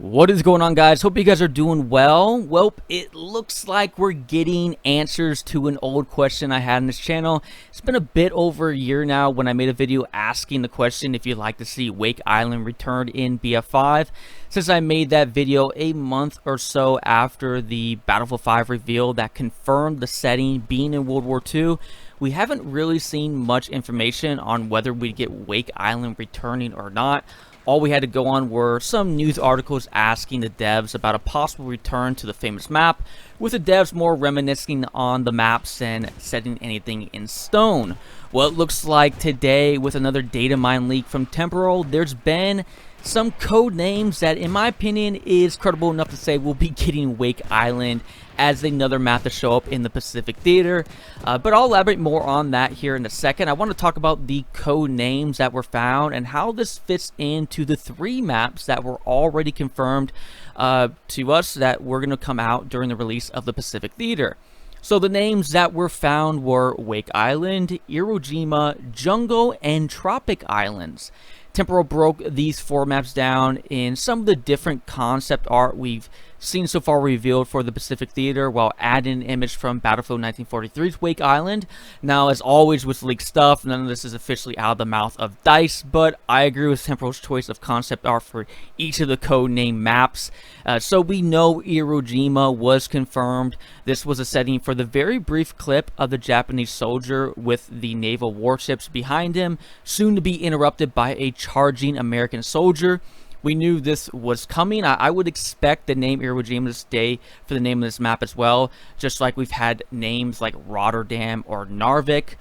What is going on, guys? Hope you guys are doing well. Well, it looks like we're getting answers to an old question I had on this channel. It's been a bit over a year now when I made a video asking the question if you'd like to see Wake Island returned in BF5. Since I made that video a month or so after the Battlefield 5 reveal that confirmed the setting being in World War II, we haven't really seen much information on whether we'd get Wake Island returning or not. All we had to go on were some news articles asking the devs about a possible return to the famous map, with the devs more reminiscing on the maps than setting anything in stone. Well, it looks like today, with another data mine leak from Temporal, there's been some code names that, in my opinion, is credible enough to say we'll be getting Wake Island as another map to show up in the Pacific Theater. But I'll elaborate more on that here in a second. I want to talk about the code names that were found and how this fits into the 3 maps that were already confirmed to us that were going to come out during the release of the Pacific Theater. So the names that were found were Wake Island, Iwo Jima, Jungle, and Tropic Islands. Temporal broke these 4 maps down in some of the different concept art we've seen so far revealed for the Pacific Theater, while adding an image from Battlefield 1943's Wake Island. Now, as always with leaked stuff, none of this is officially out of the mouth of DICE, but I agree with Temporal's choice of concept art for each of the code name maps. So we know Iwo Jima was confirmed. This was a setting for the very brief clip of the Japanese soldier with the naval warships behind him, soon to be interrupted by a charging American soldier. We knew this was coming. I would expect the name Iwo Jima to stay for the name of this map as well, just like we've had names like Rotterdam or Narvik.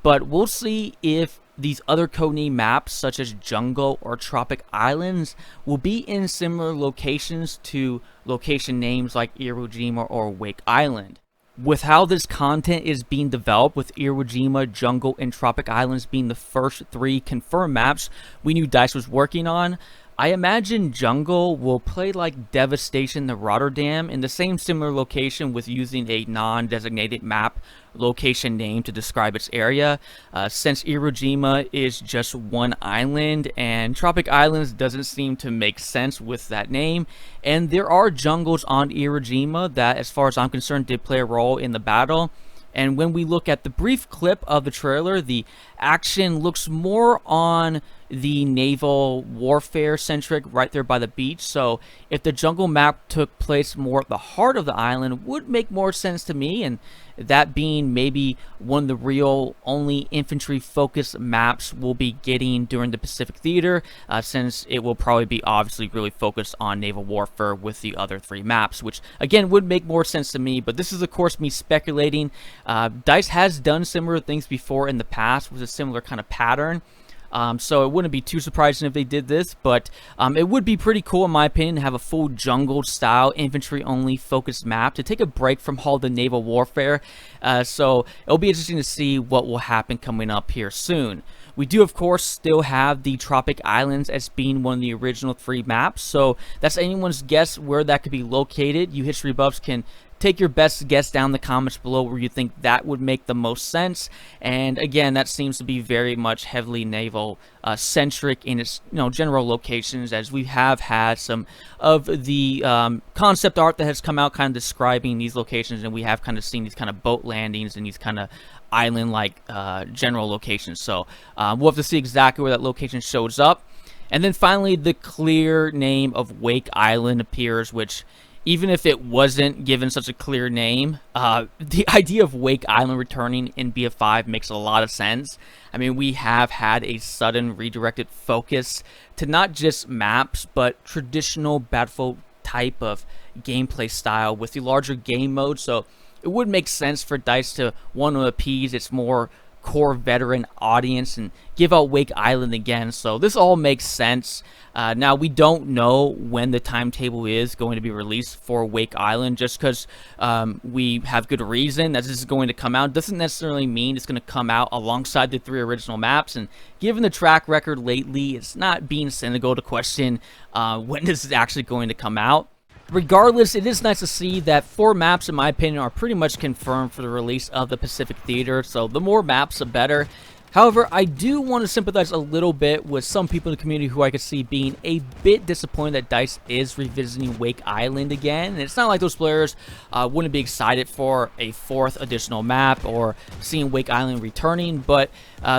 But we'll see if these other codename maps, such as Jungle or Tropic Islands, will be in similar locations to location names like Iwo Jima or Wake Island. With how this content is being developed, with Iwo Jima, Jungle, and Tropic Islands being the first 3 confirmed maps we knew DICE was working on, I imagine Jungle will play like Devastation the Rotterdam in the same similar location, with using a non-designated map location name to describe its area. Since Iwo Jima is just one island and Tropic Islands doesn't seem to make sense with that name, and there are jungles on Iwo Jima that, as far as I'm concerned, did play a role in the battle. And when we look at the brief clip of the trailer, the action looks more on the naval warfare centric right there by the beach. So if the jungle map took place more at the heart of the island, would make more sense to me, and that being maybe one of the real only infantry focused maps we'll be getting during the Pacific Theater, since it will probably be obviously really focused on naval warfare with the other 3 maps, which again would make more sense to me. But this is of course me speculating. DICE has done similar things before in the past with a similar kind of pattern. So it wouldn't be too surprising if they did this, but it would be pretty cool in my opinion to have a full jungle style infantry only focused map to take a break from all the naval warfare. So it'll be interesting to see what will happen coming up here soon. We do of course still have the Tropic Islands as being one of the original 3 maps, so that's anyone's guess where that could be located. You history buffs can take your best guess down in the comments below where you think that would make the most sense. And again, that seems to be very much heavily naval centric in its general locations, as we have had some of the concept art that has come out kind of describing these locations, and we have kind of seen these kind of boat landings and these kind of island like general locations. So we'll have to see exactly where that location shows up. And then finally, the clear name of Wake Island appears, which, even if it wasn't given such a clear name, the idea of Wake Island returning in BF5 makes a lot of sense. I mean, we have had a sudden redirected focus to not just maps, but traditional Battlefield type of gameplay style with the larger game mode. So it would make sense for DICE to want to appease its more core veteran audience and give out Wake Island again. So this all makes sense. Now, we don't know when the timetable is going to be released for Wake Island. Just because we have good reason that this is going to come out doesn't necessarily mean it's going to come out alongside the 3 original maps. And given the track record lately, it's not being cynical to question when this is actually going to come out. Regardless, it is nice to see that 4 maps, in my opinion, are pretty much confirmed for the release of the Pacific Theater. So the more maps, the better. However, I do want to sympathize a little bit with some people in the community who I could see being a bit disappointed that DICE is revisiting Wake Island again. And it's not like those players wouldn't be excited for a 4th additional map or seeing Wake Island returning, but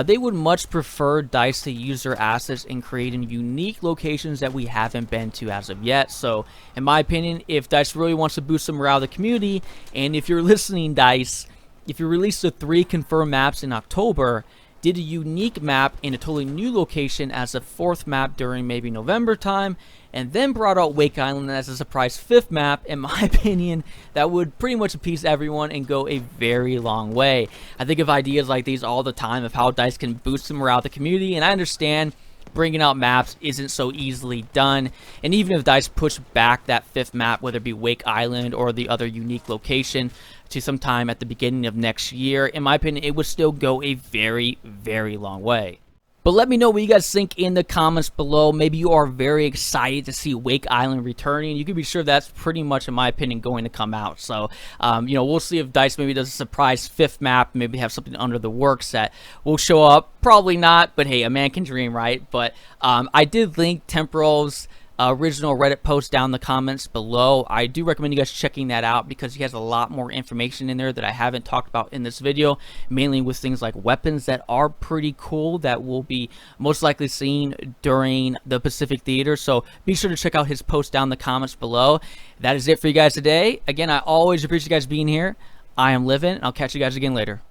they would much prefer DICE to use their assets in creating unique locations that we haven't been to as of yet. So, in my opinion, if DICE really wants to boost the morale of the community, and if you're listening, DICE, if you release the 3 confirmed maps in October, did a unique map in a totally new location as a 4th map during maybe November time, and then brought out Wake Island as a surprise 5th map, in my opinion, that would pretty much appease everyone and go a very long way. I think of ideas like these all the time of how DICE can boost the morale of the community, and I understand bringing out maps isn't so easily done, and even if DICE push back that 5th map, whether it be Wake Island or the other unique location, to sometime at the beginning of next year, in my opinion, it would still go a very, very long way. But let me know what you guys think in the comments below. Maybe you are very excited to see Wake Island returning. You can be sure that's pretty much, in my opinion, going to come out. So, you know, we'll see if DICE maybe does a surprise 5th map, maybe have something under the works that will show up. Probably not, but hey, a man can dream, right? But I did link Temporal's original Reddit post down in the comments below. I do recommend you guys checking that out because he has a lot more information in there that I haven't talked about in this video, mainly with things like weapons that are pretty cool that will be most likely seen during the Pacific Theater. So be sure to check out his post down in the comments below. That is it for you guys today. Again, I always appreciate you guys being here. I am Livin'. I'll catch you guys again later.